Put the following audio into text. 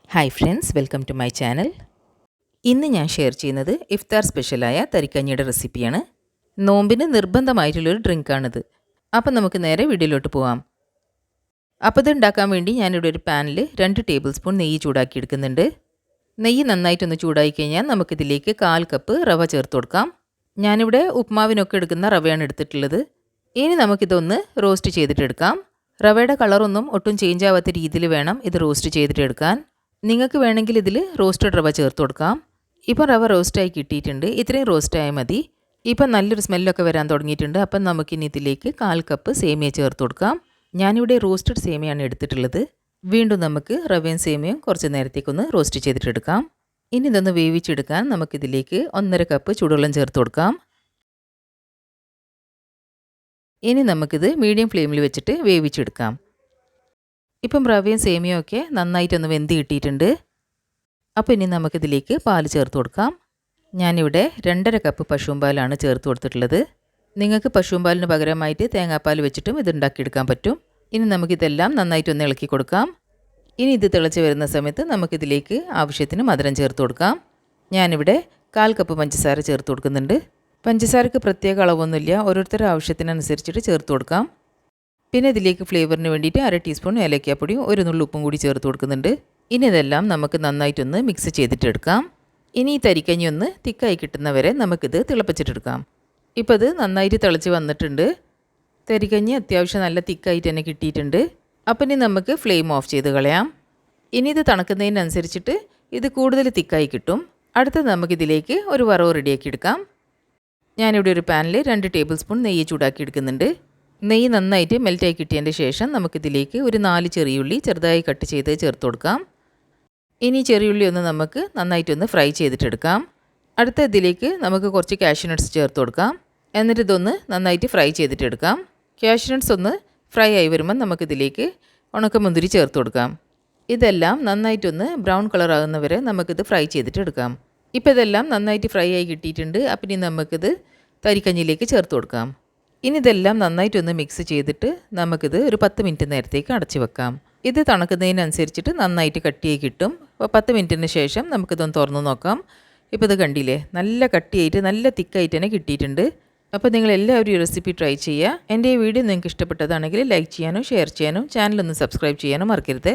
Hi friends, welcome to my channel. ഇന്ന് ഞാൻ share ചെയ്യുന്നത് ഇഫ്താർ സ്പെഷ്യലായ തരിക്കഞ്ഞിയുടെ റെസിപ്പിയാണ്. നോമ്പിന് നിർബന്ധമായിട്ടുള്ളൊരു ഡ്രിങ്കാണിത്. അപ്പം നമുക്ക് നേരെ വീഡിയോയിലോട്ട് പോവാം. അപ്പോൾ ഇത് ഉണ്ടാക്കാൻ വേണ്ടി ഞാനിവിടെ ഒരു പാനിൽ 2 ടേബിൾ സ്പൂൺ നെയ്യ് ചൂടാക്കി എടുക്കുന്നുണ്ട്. നെയ്യ് നന്നായിട്ടൊന്ന് ചൂടായി കഴിഞ്ഞാൽ നമുക്കിതിലേക്ക് 1/4 കപ്പ് റവ ചേർത്ത് കൊടുക്കാം. ഞാനിവിടെ ഉപ്മാവിനൊക്കെ എടുക്കുന്ന റവയാണ് എടുത്തിട്ടുള്ളത്. ഇനി നമുക്കിതൊന്ന് റോസ്റ്റ് ചെയ്തിട്ടെടുക്കാം. റവയുടെ കളറൊന്നും ഒട്ടും ചേഞ്ച് ആവാത്ത രീതിയിൽ വേണം ഇത് റോസ്റ്റ് ചെയ്തിട്ടെടുക്കാൻ. നിങ്ങൾക്ക് വേണമെങ്കിൽ ഇതിൽ റോസ്റ്റഡ് റവ ചേർത്ത് കൊടുക്കാം. ഇപ്പം റവ റോസ്റ്റായി കിട്ടിയിട്ടുണ്ട്. ഇത്രയും റോസ്റ്റായാൽ മതി. ഇപ്പം നല്ലൊരു സ്മെല്ലൊക്കെ വരാൻ തുടങ്ങിയിട്ടുണ്ട്. അപ്പം നമുക്കിനി ഇതിലേക്ക് 1/4 കപ്പ് സേമിയ ചേർത്ത് കൊടുക്കാം. ഞാനിവിടെ റോസ്റ്റഡ് സേമിയാണ് എടുത്തിട്ടുള്ളത്. വീണ്ടും നമുക്ക് റവയും സേമിയയും കുറച്ച് നേരത്തേക്കൊന്ന് റോസ്റ്റ് ചെയ്തിട്ടെടുക്കാം. ഇനി ഇതൊന്ന് വേവിച്ചെടുക്കാൻ നമുക്കിതിലേക്ക് 1/2 കപ്പ് ചൂടുവെള്ളം ചേർത്ത് കൊടുക്കാം. ഇനി നമുക്കിത് മീഡിയം ഫ്ലെയിമിൽ വെച്ചിട്ട് വേവിച്ചെടുക്കാം. ഇപ്പം റവയും സേമിയയും ഒക്കെ നന്നായിട്ടൊന്ന് വെന്ത് കിട്ടിയിട്ടുണ്ട്. അപ്പോൾ ഇനി നമുക്കിതിലേക്ക് പാൽ ചേർത്ത് കൊടുക്കാം. ഞാനിവിടെ 2.5 കപ്പ് പശുവും പാലാണ് ചേർത്ത് കൊടുത്തിട്ടുള്ളത്. നിങ്ങൾക്ക് പശുവും പാലിന് പകരമായിട്ട് തേങ്ങാപ്പാൽ വെച്ചിട്ടും ഇത് ഉണ്ടാക്കിയെടുക്കാൻ പറ്റും. ഇനി നമുക്കിതെല്ലാം നന്നായിട്ടൊന്ന് ഇളക്കി കൊടുക്കാം. ഇനി ഇത് തിളച്ച് വരുന്ന സമയത്ത് നമുക്കിതിലേക്ക് ആവശ്യത്തിന് മധുരം ചേർത്ത് കൊടുക്കാം. ഞാനിവിടെ 1/4 കപ്പ് പഞ്ചസാര ചേർത്ത് കൊടുക്കുന്നുണ്ട്. പഞ്ചസാരക്ക് പ്രത്യേക അളവൊന്നുമില്ല, ഓരോരുത്തരുടെ ആവശ്യത്തിനനുസരിച്ചിട്ട് ചേർത്ത് കൊടുക്കാം. പിന്നെ ഇതിലേക്ക് ഫ്ലേവറിന് വേണ്ടിയിട്ട് 1/2 ടീസ്പൂൺ ഏലക്കാപ്പൊടിയും 1 നുള്ളു ഉപ്പും കൂടി ചേർത്ത് കൊടുക്കുന്നുണ്ട്. ഇനി ഇതെല്ലാം നമുക്ക് നന്നായിട്ടൊന്ന് മിക്സ് ചെയ്തിട്ടെടുക്കാം. ഇനി ഈ തരിക്കഞ്ഞി ഒന്ന് തിക്കായി കിട്ടുന്നവരെ നമുക്കിത് തിളപ്പിച്ചിട്ടെടുക്കാം. ഇപ്പോൾ ഇത് നന്നായിട്ട് തിളച്ച് വന്നിട്ടുണ്ട്. തരിക്കഞ്ഞി അത്യാവശ്യം നല്ല തിക്കായിട്ട് തന്നെ കിട്ടിയിട്ടുണ്ട്. അപ്പം ഇനി നമുക്ക് ഫ്ലെയിം ഓഫ് ചെയ്ത് കളയാം. ഇനി ഇത് തണുക്കുന്നതിനനുസരിച്ചിട്ട് ഇത് കൂടുതൽ തിക്കായി കിട്ടും. അടുത്തത് നമുക്കിതിലേക്ക് ഒരു വറവ് റെഡിയാക്കി എടുക്കാം. ഞാനിവിടെ ഒരു പാനിൽ 2 ടേബിൾ സ്പൂൺ നെയ്യ് ചൂടാക്കി എടുക്കുന്നുണ്ട്. നെയ്യ് നന്നായിട്ട് മെൽറ്റായി കിട്ടിയതിൻ്റെ ശേഷം നമുക്കിതിലേക്ക് ഒരു 4 ചെറിയുള്ളി ചെറുതായി കട്ട് ചെയ്ത് ചേർത്ത് കൊടുക്കാം. ഇനി ചെറിയുള്ളി ഒന്ന് നമുക്ക് നന്നായിട്ടൊന്ന് ഫ്രൈ ചെയ്തിട്ടെടുക്കാം. അടുത്ത ഇതിലേക്ക് നമുക്ക് കുറച്ച് കാഷ്യൂ നട്ട്സ് ചേർത്ത് കൊടുക്കാം. എന്നിട്ട് ഇതൊന്ന് നന്നായിട്ട് ഫ്രൈ ചെയ്തിട്ടെടുക്കാം. കാഷ്യൂ നട്ട്സ് ഒന്ന് ഫ്രൈ ആയി വരുമ്പോൾ നമുക്കിതിലേക്ക് ഉണക്കമുന്തിരി ചേർത്ത് കൊടുക്കാം. ഇതെല്ലാം നന്നായിട്ടൊന്ന് ബ്രൗൺ കളർ ആകുന്നവരെ നമുക്കിത് ഫ്രൈ ചെയ്തിട്ടെടുക്കാം. ഇപ്പോൾ ഇതെല്ലാം നന്നായിട്ട് ഫ്രൈ ആയി കിട്ടിയിട്ടുണ്ട്. അപ്പം ഇനി നമുക്കിത് തരിക്കഞ്ഞിയിലേക്ക് ചേർത്ത് കൊടുക്കാം. ഇനി ഇതെല്ലാം നന്നായിട്ടൊന്ന് മിക്സ് ചെയ്തിട്ട് നമുക്കിത് ഒരു 10 മിനിറ്റ് നേരത്തേക്ക് അടച്ചു വെക്കാം. ഇത് തണുക്കുന്നതിനനുസരിച്ചിട്ട് നന്നായിട്ട് കട്ടിയായി കിട്ടും. അപ്പോൾ 10 മിനിറ്റിന് ശേഷം നമുക്കിതൊന്ന് തുറന്ന് നോക്കാം. ഇപ്പോൾ ഇത് കണ്ടില്ലേ, നല്ല കട്ടിയായിട്ട് നല്ല തിക്കായിട്ട് തന്നെ കിട്ടിയിട്ടുണ്ട്. അപ്പോൾ നിങ്ങൾ എല്ലാവരും ഈ റെസിപ്പി ട്രൈ ചെയ്യുക. എൻ്റെ ഈ വീഡിയോ നിങ്ങൾക്ക് ഇഷ്ടപ്പെട്ടതാണെങ്കിൽ ലൈക്ക് ചെയ്യാനും ഷെയർ ചെയ്യാനും ചാനലൊന്ന് സബ്സ്ക്രൈബ് ചെയ്യാനും മറക്കരുത്.